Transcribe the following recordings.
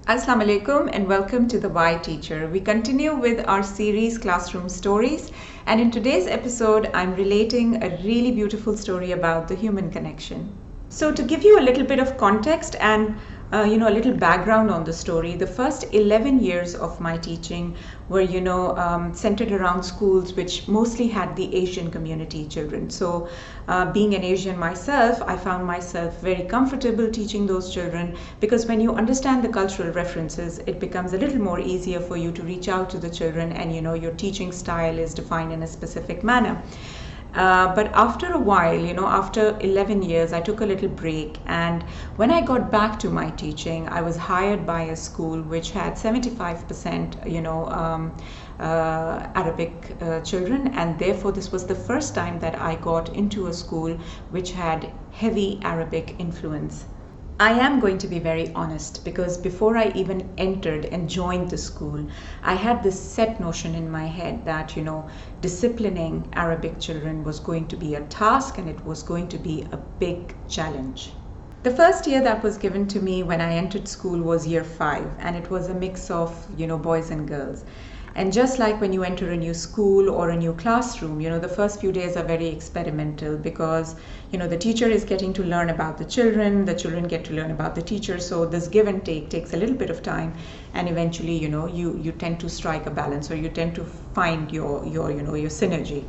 Assalamu alaikum and welcome to the Why Teacher. We continue with our series Classroom Stories, and in today's episode I'm relating a really beautiful story about the human connection. So to give you a little bit of context and a little background on the story, the first 11 years of my teaching were centered around schools which mostly had the Asian community children. So being an Asian myself, I found myself very comfortable teaching those children, because when you understand the cultural references, it becomes a little more easier for you to reach out to the children, and your teaching style is defined in a specific manner. But after a while, after 11 years, I took a little break. And when I got back to my teaching, I was hired by a school which had 75%, Arabic children. And therefore, this was the first time that I got into a school which had heavy Arabic influence. I am going to be very honest, because before I even entered and joined the school, I had this set notion in my head that, disciplining Arabic children was going to be a task and it was going to be a big challenge. The first year that was given to me when I entered school was year 5, and it was a mix of, boys and girls. And just like when you enter a new school or a new classroom, the first few days are very experimental, because, the teacher is getting to learn about the children get to learn about the teacher. So this give and take takes a little bit of time, and eventually, you tend to strike a balance, or you tend to find your synergy.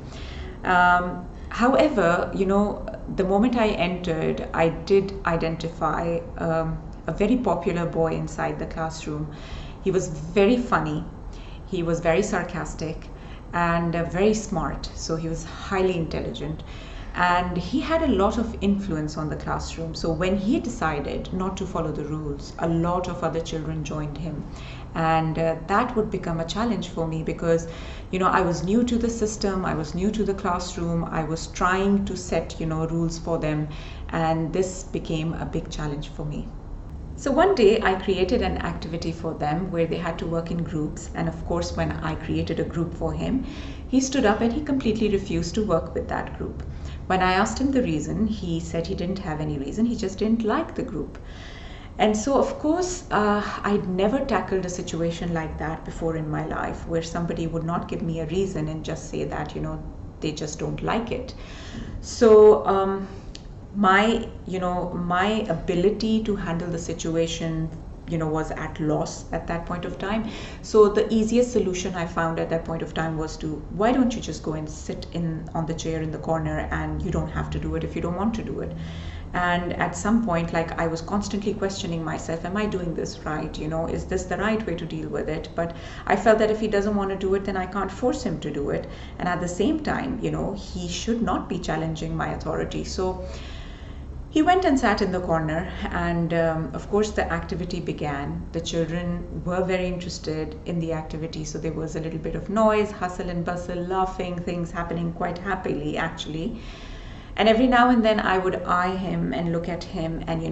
However, the moment I entered, I did identify a very popular boy inside the classroom. He was very funny. He was very sarcastic and very smart, so he was highly intelligent, and he had a lot of influence on the classroom. So when he decided not to follow the rules, a lot of other children joined him, and that would become a challenge for me, because I was new to the system, I was new to the classroom, I was trying to set rules for them, and this became a big challenge for me. So one day I created an activity for them where they had to work in groups, and of course when I created a group for him, he stood up and he completely refused to work with that group. When I asked him the reason, he said he didn't have any reason, he just didn't like the group. And so of course I'd never tackled a situation like that before in my life, where somebody would not give me a reason and just say that they just don't like it. So my ability to handle the situation was at loss at that point of time. So the easiest solution I found at that point of time was why don't you just go and sit on the chair in the corner, and you don't have to do it if you don't want to do it. And at some point, I was constantly questioning myself, am I doing this right? Is this the right way to deal with it? But I felt that if he doesn't want to do it, then I can't force him to do it. And at the same time, he should not be challenging my authority. So he went and sat in the corner, and of course the activity began. The children were very interested in the activity, so there was a little bit of noise, hustle and bustle, laughing, things happening quite happily actually. And every now and then I would eye him and look at him, and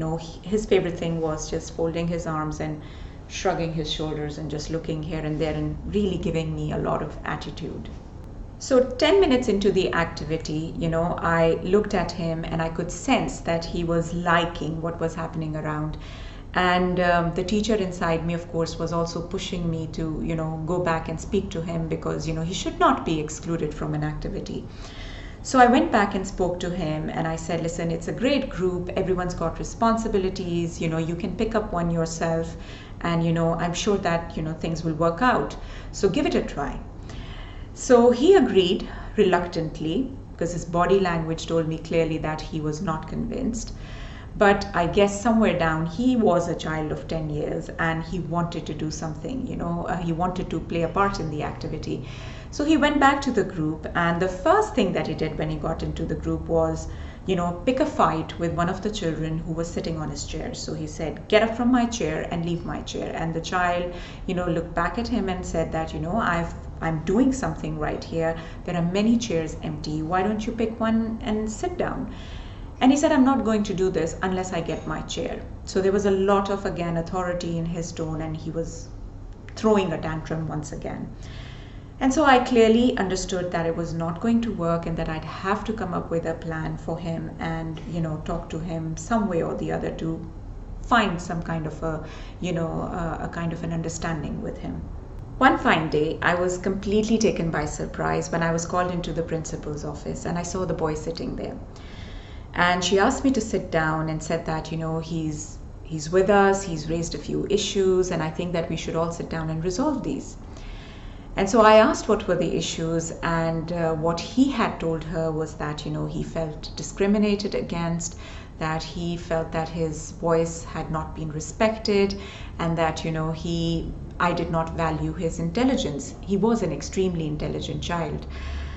his favorite thing was just folding his arms and shrugging his shoulders and just looking here and there and really giving me a lot of attitude. So 10 minutes into the activity, I looked at him and I could sense that he was liking what was happening around. And the teacher inside me, of course, was also pushing me to, go back and speak to him, because, he should not be excluded from an activity. So I went back and spoke to him, and I said, listen, it's a great group. Everyone's got responsibilities. You can pick up one yourself, and, I'm sure that, things will work out. So give it a try. So he agreed reluctantly, because his body language told me clearly that he was not convinced. But I guess somewhere down, he was a child of 10 years and he wanted to do something, he wanted to play a part in the activity. So he went back to the group, and the first thing that he did when he got into the group was, pick a fight with one of the children who was sitting on his chair. So he said, get up from my chair and leave my chair. And the child, looked back at him and said that, I'm doing something right here. There are many chairs empty. Why don't you pick one and sit down? And he said, I'm not going to do this unless I get my chair. So there was a lot of, again, authority in his tone, and he was throwing a tantrum once again. And so I clearly understood that it was not going to work, and that I'd have to come up with a plan for him and, talk to him some way or the other to find some kind of a kind of an understanding with him. One fine day, I was completely taken by surprise when I was called into the principal's office and I saw the boy sitting there. And she asked me to sit down and said that, he's with us, he's raised a few issues, and I think that we should all sit down and resolve these. And so I asked what were the issues, and what he had told her was that, he felt discriminated against, that he felt that his voice had not been respected, and that, I did not value his intelligence. He was an extremely intelligent child.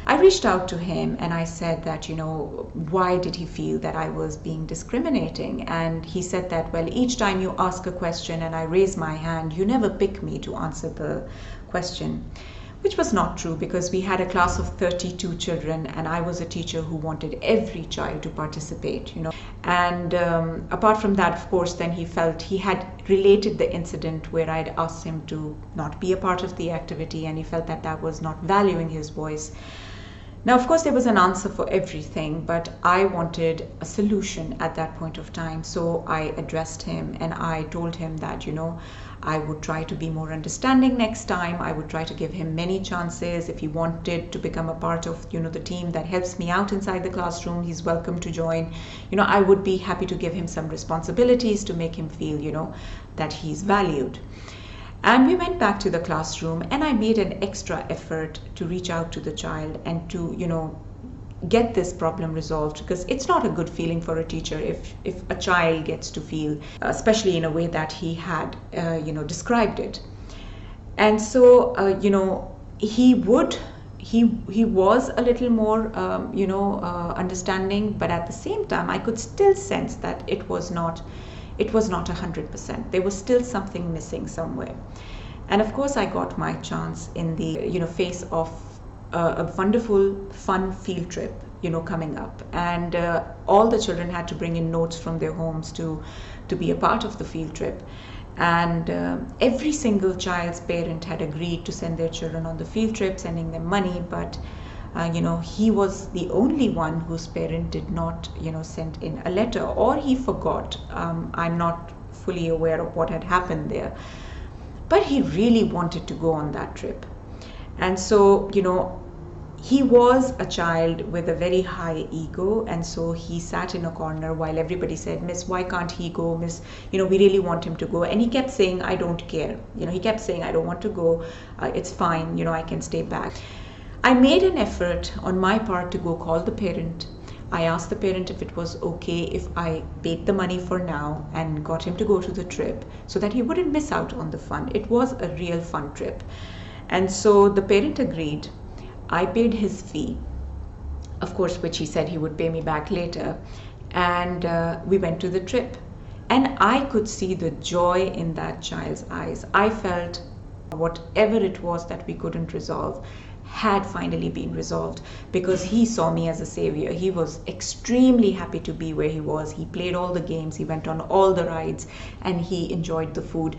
I reached out to him and I said that, why did he feel that I was being discriminating? And he said that, well, each time you ask a question and I raise my hand, you never pick me to answer the question. Which was not true, because we had a class of 32 children and I was a teacher who wanted every child to participate, And apart from that, of course, then he felt he had related the incident where I'd asked him to not be a part of the activity, and he felt that that was not valuing his voice. Now, of course, there was an answer for everything, but I wanted a solution at that point of time. So I addressed him and I told him that, I would try to be more understanding next time. I would try to give him many chances. If he wanted to become a part of, the team that helps me out inside the classroom, he's welcome to join. I would be happy to give him some responsibilities to make him feel, that he's valued. And we went back to the classroom and I made an extra effort to reach out to the child and to, get this problem resolved, because it's not a good feeling for a teacher if a child gets to feel, especially in a way that he had, described it. And so, he was a little more, understanding, but at the same time, I could still sense that it was not 100%. There was still something missing somewhere. And of course, I got my chance in the, face of a wonderful, fun field trip, coming up. And all the children had to bring in notes from their homes to be a part of the field trip. And every single child's parent had agreed to send their children on the field trip, sending them money. But, he was the only one whose parent did not, send in a letter, or he forgot. I'm not fully aware of what had happened there. But he really wanted to go on that trip. And so, he was a child with a very high ego, and so he sat in a corner while everybody said, Miss, why can't he go? Miss, we really want him to go. And he kept saying, I don't care. He kept saying, I don't want to go. It's fine. I can stay back. I made an effort on my part to go call the parent. I asked the parent if it was okay if I paid the money for now and got him to go to the trip so that he wouldn't miss out on the fun. It was a real fun trip. And so the parent agreed. I paid his fee, of course, which he said he would pay me back later. And we went to the trip. And I could see the joy in that child's eyes. I felt whatever it was that we couldn't resolve had finally been resolved, because he saw me as a savior. He was extremely happy to be where he was. He played all the games, he went on all the rides, and he enjoyed the food,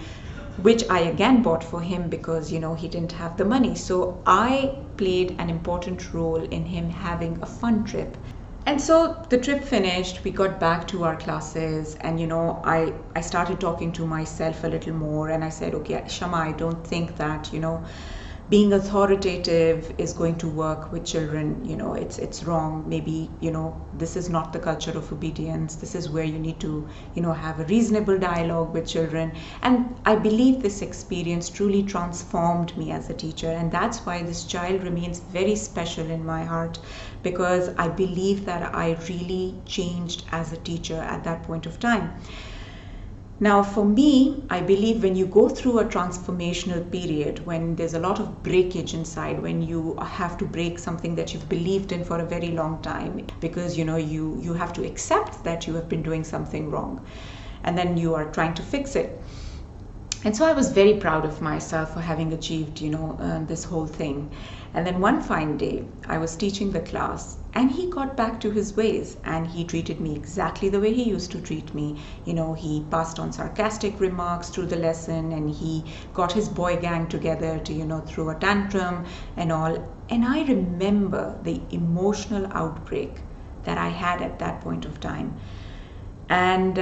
which I again bought for him because, he didn't have the money. So I played an important role in him having a fun trip. And so the trip finished, we got back to our classes, and I started talking to myself a little more, and I said, okay, Shama, I don't think that, being authoritative is going to work with children. It's wrong. Maybe, this is not the culture of obedience. This is where you need to, have a reasonable dialogue with children. And I believe this experience truly transformed me as a teacher. And that's why this child remains very special in my heart, because I believe that I really changed as a teacher at that point of time. Now, for me, I believe when you go through a transformational period, when there's a lot of breakage inside, when you have to break something that you've believed in for a very long time, because you have to accept that you have been doing something wrong, and then you are trying to fix it. And so I was very proud of myself for having achieved, this whole thing. And then one fine day, I was teaching the class, and he got back to his ways, and he treated me exactly the way he used to treat me. He passed on sarcastic remarks through the lesson, and he got his boy gang together to, throw a tantrum and all. And I remember the emotional outbreak that I had at that point of time. And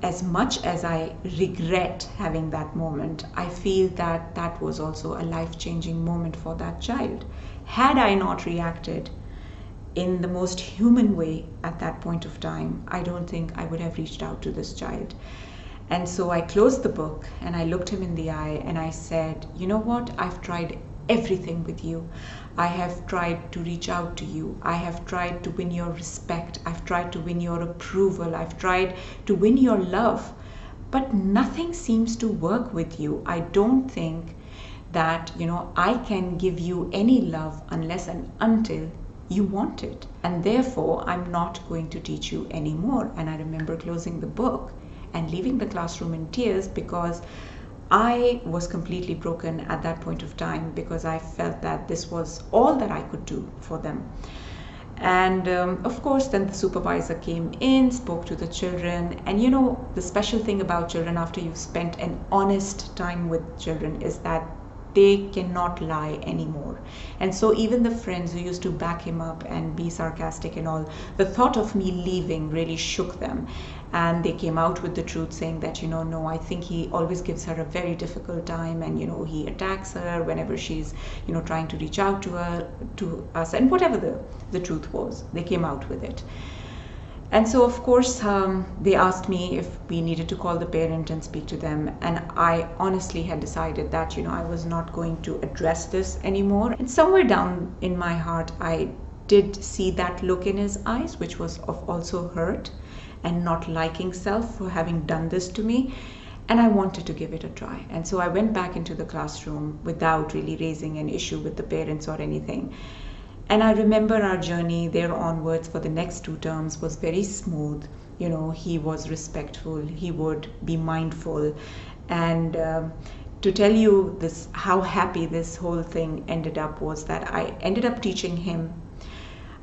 as much as I regret having that moment, I feel that that was also a life-changing moment for that child. Had I not reacted in the most human way at that point of time, I don't think I would have reached out to this child. And so I closed the book and I looked him in the eye and I said, you know what? I've tried everything with you. I have tried to reach out to you. I have tried to win your respect. I've tried to win your approval. I've tried to win your love. But nothing seems to work with you. I don't think that, I can give you any love unless and until you want it. And therefore, I'm not going to teach you anymore. And I remember closing the book and leaving the classroom in tears because I was completely broken at that point of time, because I felt that this was all that I could do for them. And of course, then the supervisor came in, spoke to the children. And the special thing about children, after you've spent an honest time with children, is that they cannot lie anymore. And so even the friends who used to back him up and be sarcastic and all, the thought of me leaving really shook them. And they came out with the truth, saying that, no, I think he always gives her a very difficult time, and, he attacks her whenever she's, trying to reach out to us, and whatever the truth was, they came out with it. And so, of course, they asked me if we needed to call the parent and speak to them. And I honestly had decided that, I was not going to address this anymore. And somewhere down in my heart, I did see that look in his eyes, which was of also hurt and not liking self for having done this to me. And I wanted to give it a try. And so I went back into the classroom without really raising an issue with the parents or anything. And I remember our journey there onwards for the next 2 terms was very smooth. He was respectful, he would be mindful. And to tell you this, how happy this whole thing ended up, was that I ended up teaching him.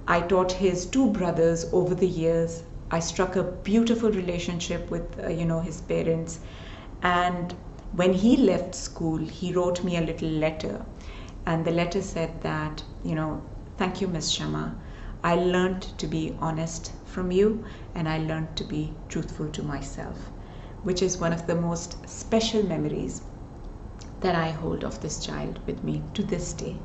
I taught his 2 brothers over the years. I struck a beautiful relationship with, his parents. And when he left school, he wrote me a little letter. And the letter said that, thank you, Miss Shama. I learned to be honest from you, and I learned to be truthful to myself, which is one of the most special memories that I hold of this child with me to this day.